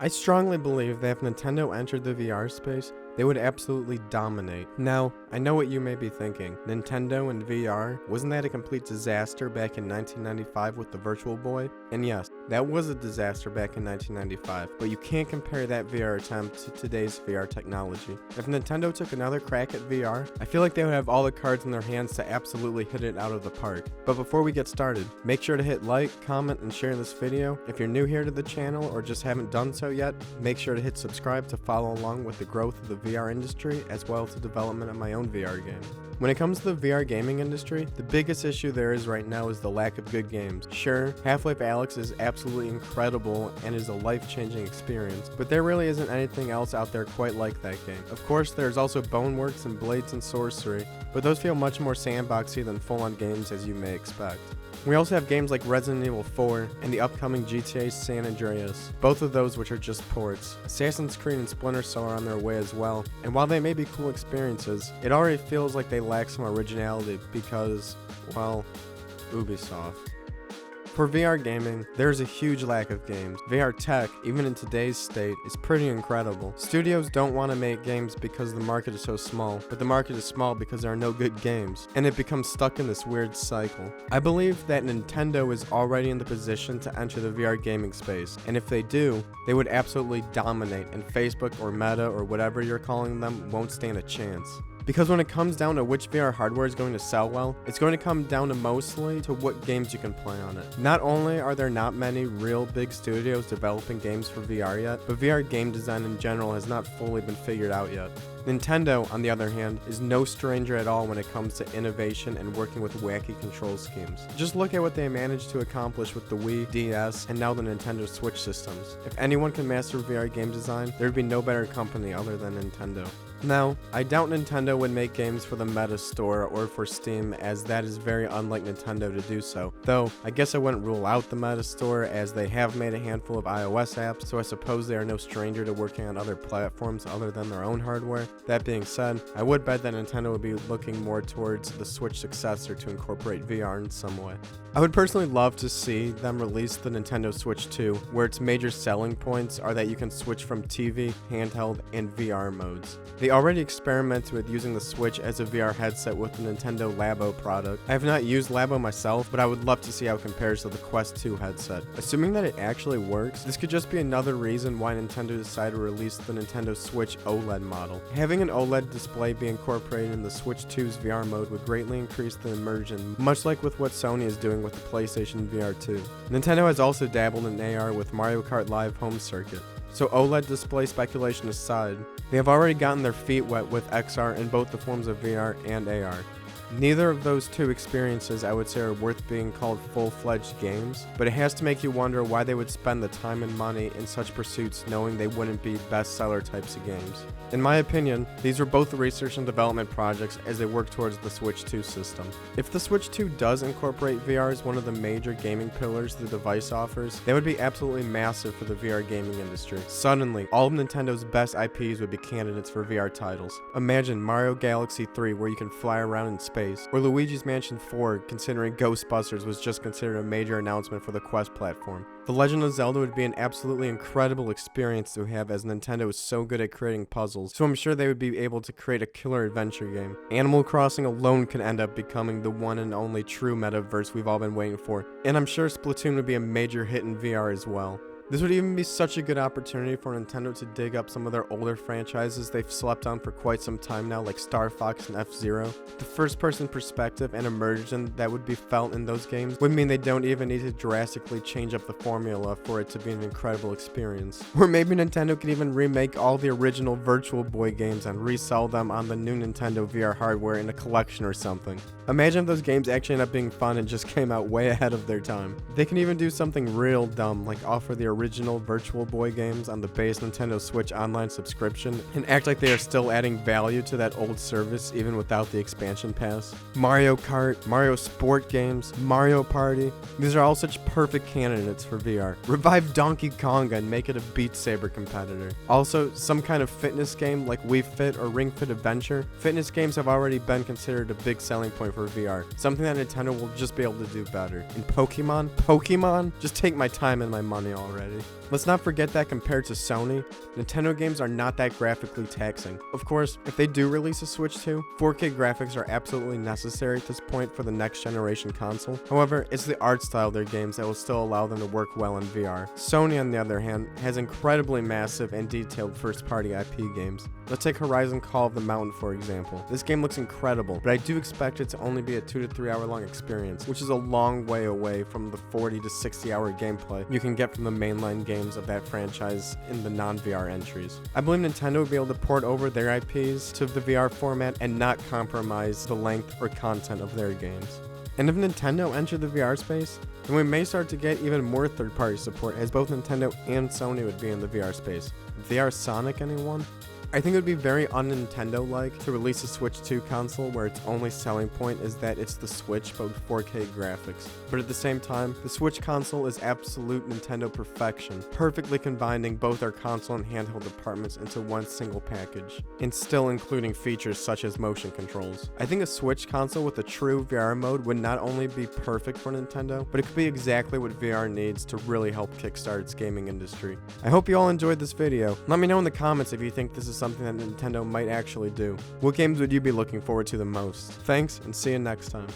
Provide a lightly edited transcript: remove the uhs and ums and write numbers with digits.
I strongly believe that if Nintendo entered the VR space, they would absolutely dominate. Now, I know what you may be thinking. Nintendo and VR, wasn't that a complete disaster back in 1995 with the Virtual Boy? And yes, that was a disaster back in 1995, but you can't compare that VR attempt to today's VR technology. If Nintendo took another crack at VR, I feel like they would have all the cards in their hands to absolutely hit it out of the park. But before we get started, make sure to hit like, comment, and share this video. If you're new here to the channel or just haven't done so yet, make sure to hit subscribe to follow along with the growth of the VR industry as well as the development of my own VR game. When it comes to the VR gaming industry, the biggest issue there is right now is the lack of good games. Sure, Half-Life Alyx is absolutely incredible and is a life-changing experience, but there really isn't anything else out there quite like that game. Of course, there's also Boneworks and Blades and Sorcery, but those feel much more sandboxy than full-on games as you may expect. We also have games like Resident Evil 4 and the upcoming GTA San Andreas, both of those which are just ports. Assassin's Creed and Splinter Cell are on their way as well, and while they may be cool experiences, it already feels like they lack some originality because, well, Ubisoft. For VR gaming, there's a huge lack of games. VR tech, even in today's state, is pretty incredible. Studios don't want to make games because the market is so small, but the market is small because there are no good games, and it becomes stuck in this weird cycle. I believe that Nintendo is already in the position to enter the VR gaming space, and if they do, they would absolutely dominate, and Facebook or Meta or whatever you're calling them won't stand a chance. Because when it comes down to which VR hardware is going to sell well, it's going to come down to mostly to what games you can play on it. Not only are there not many real big studios developing games for VR yet, but VR game design in general has not fully been figured out yet. Nintendo, on the other hand, is no stranger at all when it comes to innovation and working with wacky control schemes. Just look at what they managed to accomplish with the Wii, DS, and now the Nintendo Switch systems. If anyone can master VR game design, there'd be no better company other than Nintendo. Now, I doubt Nintendo would make games for the Meta Store or for Steam, as that is very unlike Nintendo to do so. Though, I guess I wouldn't rule out the Meta Store, as they have made a handful of iOS apps, so I suppose they are no stranger to working on other platforms other than their own hardware. That being said, I would bet that Nintendo would be looking more towards the Switch successor to incorporate VR in some way. I would personally love to see them release the Nintendo Switch 2, where its major selling points are that you can switch from TV, handheld, and VR modes. They already experimented with using the Switch as a VR headset with the Nintendo Labo product. I have not used Labo myself, but I would love to see how it compares to the Quest 2 headset. Assuming that it actually works, this could just be another reason why Nintendo decided to release the Nintendo Switch OLED model. Having an OLED display be incorporated in the Switch 2's VR mode would greatly increase the immersion, much like with what Sony is doing with the PlayStation VR 2. Nintendo has also dabbled in AR with Mario Kart Live Home Circuit. So OLED display speculation aside, they have already gotten their feet wet with XR in both the forms of VR and AR. Neither of those two experiences I would say are worth being called full-fledged games, but it has to make you wonder why they would spend the time and money in such pursuits knowing they wouldn't be bestseller types of games. In my opinion, these were both research and development projects as they work towards the Switch 2 system. If the Switch 2 does incorporate VR as one of the major gaming pillars the device offers, that would be absolutely massive for the VR gaming industry. Suddenly, all of Nintendo's best IPs would be candidates for VR titles. Imagine Mario Galaxy 3 where you can fly around in space, or Luigi's Mansion 4 considering Ghostbusters was just considered a major announcement for the Quest platform. The Legend of Zelda would be an absolutely incredible experience to have, as Nintendo is so good at creating puzzles, so I'm sure they would be able to create a killer adventure game. Animal Crossing alone could end up becoming the one and only true metaverse we've all been waiting for, and I'm sure Splatoon would be a major hit in VR as well. This would even be such a good opportunity for Nintendo to dig up some of their older franchises they've slept on for quite some time now, like Star Fox and F-Zero. The first-person perspective and immersion that would be felt in those games would mean they don't even need to drastically change up the formula for it to be an incredible experience. Or maybe Nintendo could even remake all the original Virtual Boy games and resell them on the new Nintendo VR hardware in a collection or something. Imagine if those games actually end up being fun and just came out way ahead of their time. They can even do something real dumb, like offer the original Virtual Boy games on the base Nintendo Switch online subscription and act like they are still adding value to that old service even without the expansion pass. Mario Kart, Mario Sport games, Mario Party, these are all such perfect candidates for VR. Revive Donkey Konga and make it a Beat Saber competitor. Also, some kind of fitness game like Wii Fit or Ring Fit Adventure. Fitness games have already been considered a big selling point for VR, something that Nintendo will just be able to do better. And Pokemon? Just take my time and my money already. Let's not forget that compared to Sony, Nintendo games are not that graphically taxing. Of course, if they do release a Switch 2, 4K graphics are absolutely necessary at this point for the next generation console. However, it's the art style of their games that will still allow them to work well in VR. Sony, on the other hand, has incredibly massive and detailed first-party IP games. Let's take Horizon Call of the Mountain for example. This game looks incredible, but I do expect it to only be a 2 to 3 hour long experience, which is a long way away from the 40 to 60 hour gameplay you can get from the mainline games of that franchise in the non-VR entries. I believe Nintendo will be able to port over their IPs to the VR format and not compromise the length or content of their games. And if Nintendo entered the VR space, then we may start to get even more third-party support, as both Nintendo and Sony would be in the VR space. VR Sonic, anyone? I think it would be very un-Nintendo-like to release a Switch 2 console where its only selling point is that it's the Switch but with 4K graphics. But at the same time, the Switch console is absolute Nintendo perfection, perfectly combining both our console and handheld departments into one single package, and still including features such as motion controls. I think a Switch console with a true VR mode would not only be perfect for Nintendo, but it could be exactly what VR needs to really help kickstart its gaming industry. I hope you all enjoyed this video. Let me know in the comments if you think this is something that Nintendo might actually do. What games would you be looking forward to the most? Thanks, and see you next time.